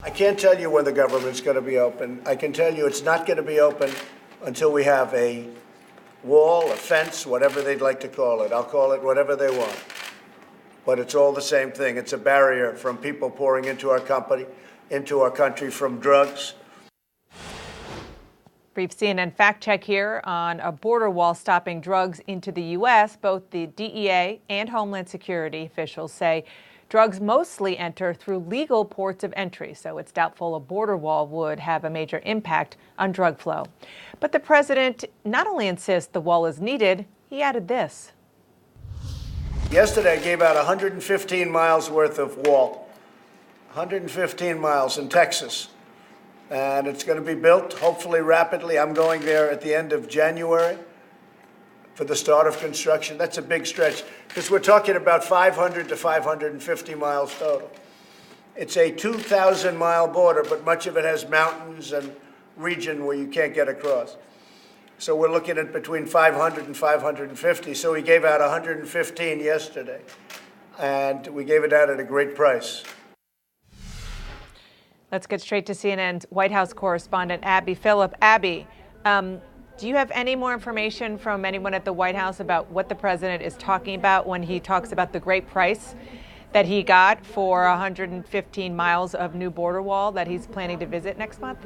I can't tell you when the government's going to be open. I can tell you it's not going to be open until we have a wall, a fence, whatever they'd like to call it. I'll call it whatever they want. But it's all the same thing. It's a barrier from people pouring into our country from drugs. Brief CNN fact check here on a border wall stopping drugs into the U.S. Both the DEA and Homeland Security officials say drugs mostly enter through legal ports of entry, so it's doubtful a border wall would have a major impact on drug flow. But the president not only insists the wall is needed, he added this. Yesterday, I gave out 115 miles worth of wall, 115 miles in Texas. And it's going to be built, hopefully rapidly. I'm going there at the end of January for the start of construction. That's a big stretch because we're talking about 500 to 550 miles total. It's a 2,000-mile border, but much of it has mountains and region where you can't get across. So we're looking at between 500 and 550. So we gave out 115 yesterday, and we gave it out at a great price. Let's get straight to CNN's White House correspondent, Abby Phillip. Abby, do you have any more information from anyone at the White House about what the president is talking about when he talks about the great price that he got for 115 miles of new border wall that he's planning to visit next month?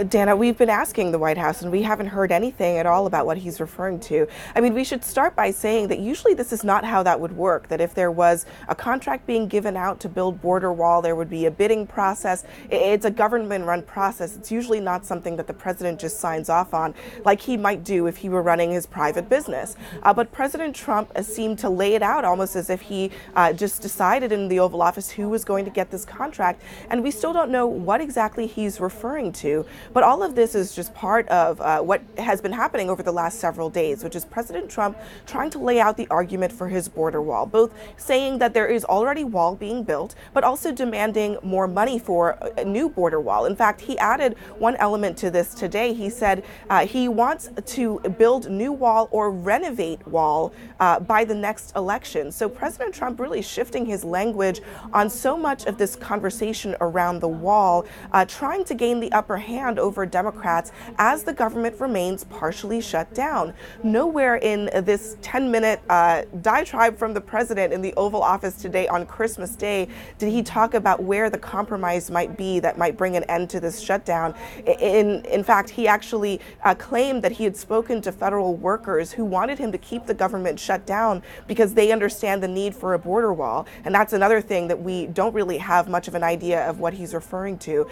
Dana, we've been asking the White House and we haven't heard anything at all about what he's referring to. I mean, we should start by saying that usually this is not how that would work, that if there was a contract being given out to build border wall, there would be a bidding process. It's a government-run process. It's usually not something that the president just signs off on like he might do if he were running his private business. But President Trump seemed to lay it out almost as if he just decided in the Oval Office who was going to get this contract. And we still don't know what exactly he's referring to. But all of this is just part of what has been happening over the last several days, which is President Trump trying to lay out the argument for his border wall, both saying that there is already wall being built, but also demanding more money for a new border wall. In fact, he added one element to this today. He said he wants to build new wall or renovate wall by the next election. So President Trump really shifting his language on so much of this conversation around the wall, trying to gain the upper hand over Democrats as the government remains partially shut down. Nowhere in this 10-minute diatribe from the president in the Oval Office today on Christmas Day did he talk about where the compromise might be that might bring an end to this shutdown. In fact, he actually claimed that he had spoken to federal workers who wanted him to keep the government shut down because they understand the need for a border wall. And that's another thing that we don't really have much of an idea of what he's referring to.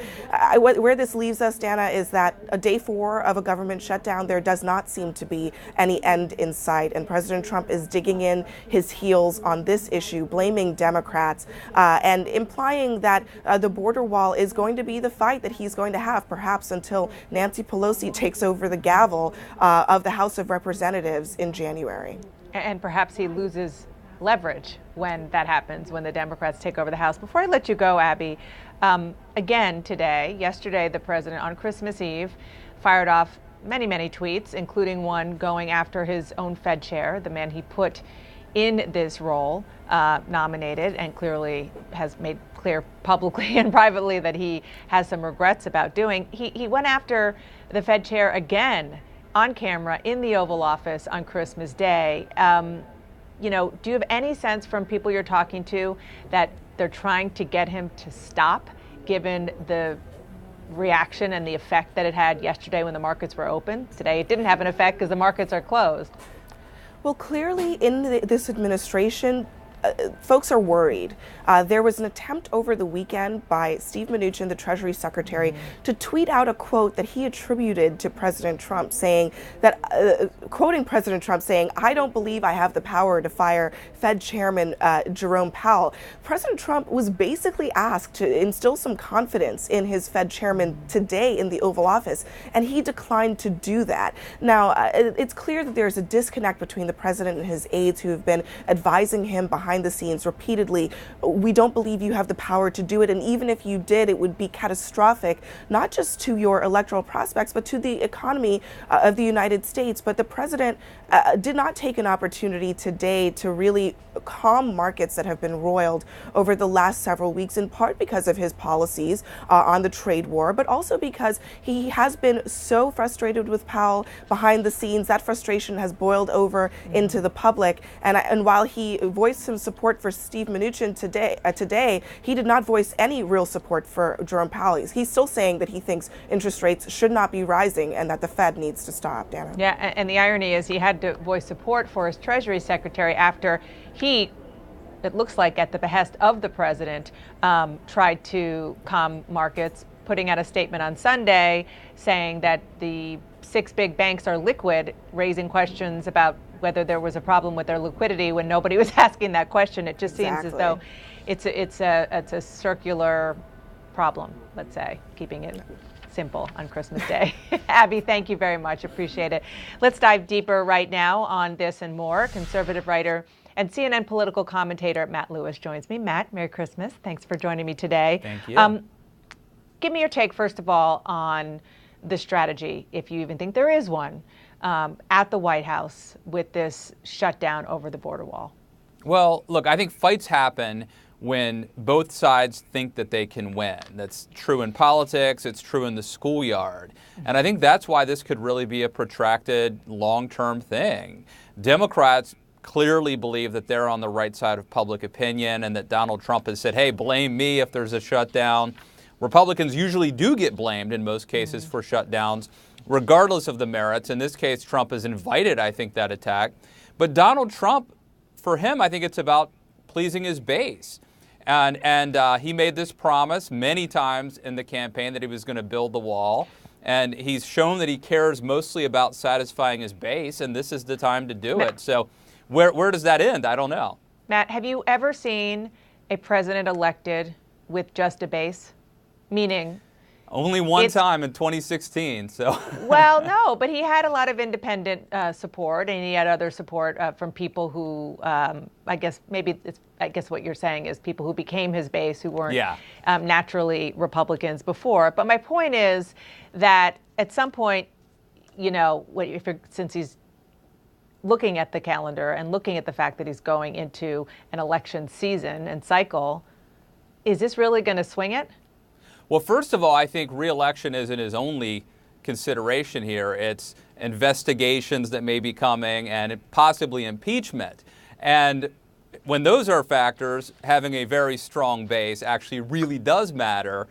Where this leaves us, Dana, is that a day 4 of a government shutdown, there does not seem to be any end in sight. And President Trump is digging in his heels on this issue, blaming Democrats and implying that the border wall is going to be the fight that he's going to have, perhaps until Nancy Pelosi takes over the gavel of the House of Representatives in January. And perhaps he loses leverage when that happens, when the Democrats take over the House. Before I let you go, Abby, again yesterday, the president on Christmas Eve fired off many, many tweets, including one going after his own Fed chair, the man he put in this role, nominated, and clearly has made clear publicly and privately that he has some regrets about doing. He went after the Fed chair again on camera in the Oval Office on Christmas Day. Do you have any sense from people you're talking to that they're trying to get him to stop, given the reaction and the effect that it had yesterday when the markets were open? Today it didn't have an effect because the markets are closed. Well, clearly in this administration, folks are worried. There was an attempt over the weekend by Steve Mnuchin, the Treasury Secretary, to tweet out a quote that he attributed to President Trump, saying that, quoting President Trump, saying, "I don't believe I have the power to fire Fed Chairman Jerome Powell." President Trump was basically asked to instill some confidence in his Fed chairman today in the Oval Office, and he declined to do that. Now, it's clear that there's a disconnect between the president and his aides who have been advising him behind behind the scenes repeatedly. We don't believe you have the power to do it. And even if you did, it would be catastrophic, not just to your electoral prospects, but to the economy of the United States. But the president did not take an opportunity today to really calm markets that have been roiled over the last several weeks, in part because of his policies on the trade war, but also because he has been so frustrated with Powell behind the scenes. That frustration has boiled over into the public. And while he voiced some support for Steve Mnuchin today, he did not voice any real support for Jerome Powell. He's still saying that he thinks interest rates should not be rising and that the Fed needs to stop. Dana. Yeah, and the irony is he had to voice support for his Treasury Secretary after he, it looks like at the behest of the president, tried to calm markets, putting out a statement on Sunday saying that the 6 big banks are liquid, raising questions about whether there was a problem with their liquidity when nobody was asking that question. It just seems as though it's a circular problem, let's say, keeping it simple on Christmas Day. Abby, thank you very much. Appreciate it. Let's dive deeper right now on this and more. Conservative writer and CNN political commentator Matt Lewis joins me. Matt, Merry Christmas. Thanks for joining me today. Thank you. Give me your take, first of all, on the strategy, if you even think there is one, at the White House with this shutdown over the border wall. Well, look, I think fights happen when both sides think that they can win. That's true in politics. It's true in the schoolyard. And I think that's why this could really be a protracted, long-term thing. Democrats clearly believe that they're on the right side of public opinion and that Donald Trump has said, hey, blame me if there's a shutdown. Republicans usually do get blamed in most cases for shutdowns, regardless of the merits. In this case, Trump has invited, I think, that attack. But Donald Trump, for him, I think it's about pleasing his base. And he made this promise many times in the campaign that he was going to build the wall. And he's shown that he cares mostly about satisfying his base, and this is the time to do it. So where does that end? I don't know. Matt, have you ever seen a president elected with just a base? Meaning, only one time in 2016. So well, no, but he had a lot of independent support, and he had other support from people who, I guess what you're saying is people who became his base who weren't naturally Republicans before. But my point is that at some point, you know, since he's looking at the calendar and looking at the fact that he's going into an election season and cycle, is this really going to swing it? Well, first of all, I think re-election isn't his only consideration here. It's investigations that may be coming and possibly impeachment. And when those are factors, having a very strong base actually really does matter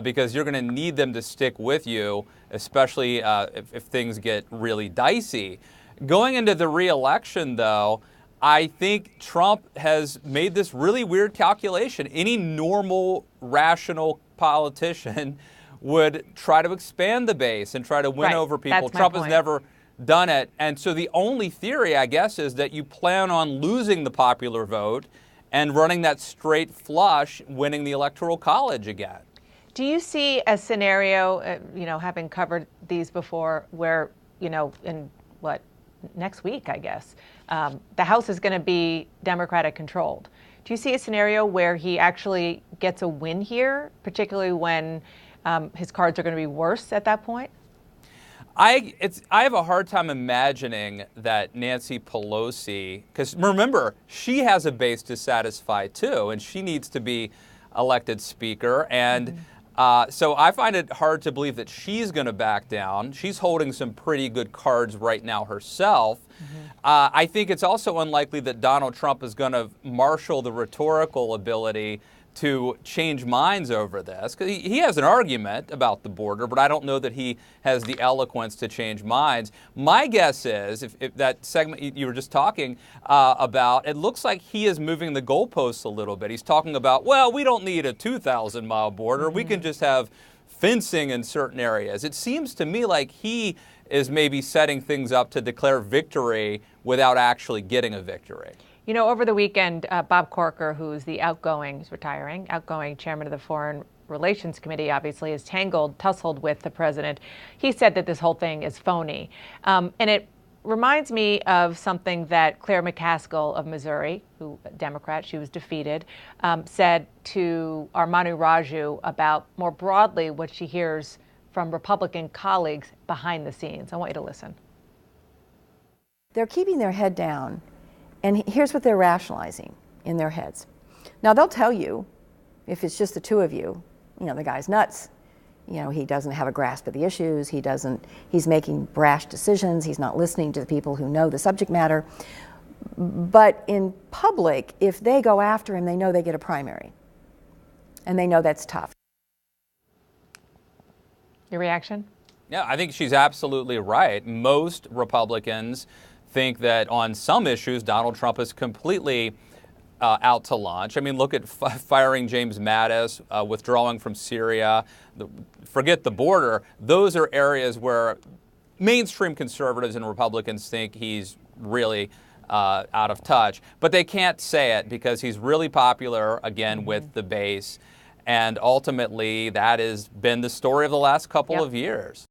because you're going to need them to stick with you, especially if things get really dicey. Going into the re-election, though, I think Trump has made this really weird calculation. Any normal, rational politician would try to expand the base and try to win over people. Trump has never done it. And so the only theory, I guess, is that you plan on losing the popular vote and running that straight flush, winning the Electoral College again. Do you see a scenario, having covered these before, where, in next week, I guess, the House is going to be Democratic controlled? Do you see a scenario where he actually gets a win here, particularly when his cards are going to be worse at that point? I have a hard time imagining that Nancy Pelosi, because remember, she has a base to satisfy too, and she needs to be elected speaker. And so I find it hard to believe that she's going to back down. She's holding some pretty good cards right now herself. I think it's also unlikely that Donald Trump is going to marshal the rhetorical ability to change minds over this, because he has an argument about the border, but I don't know that he has the eloquence to change minds. My guess is, if that segment you were just talking about, it looks like he is moving the goalposts a little bit. He's talking about, well, we don't need a 2,000-mile border. We can just have fencing in certain areas. It seems to me like he is maybe setting things up to declare victory without actually getting a victory. You know, over the weekend, Bob Corker, who's he's retiring, outgoing chairman of the Foreign Relations Committee, obviously is tussled with the president. He said that this whole thing is phony. And it reminds me of something that Claire McCaskill of Missouri, who Democrat, she was defeated, said to Armanu Raju about more broadly what she hears from Republican colleagues behind the scenes. I want you to listen. They're keeping their head down, and here's what they're rationalizing in their heads. Now, they'll tell you, if it's just the two of you, the guy's nuts. He doesn't have a grasp of the issues. He's making brash decisions. He's not listening to the people who know the subject matter. But in public, if they go after him, they know they get a primary. And they know that's tough. Your reaction? Yeah, I think she's absolutely right. Most Republicans think that on some issues, Donald Trump is completely out to lunch. I mean, look at firing James Mattis, withdrawing from Syria, forget the border. Those are areas where mainstream conservatives and Republicans think he's really out of touch. But they can't say it because he's really popular, again, with the base. And ultimately, that has been the story of the last couple of years.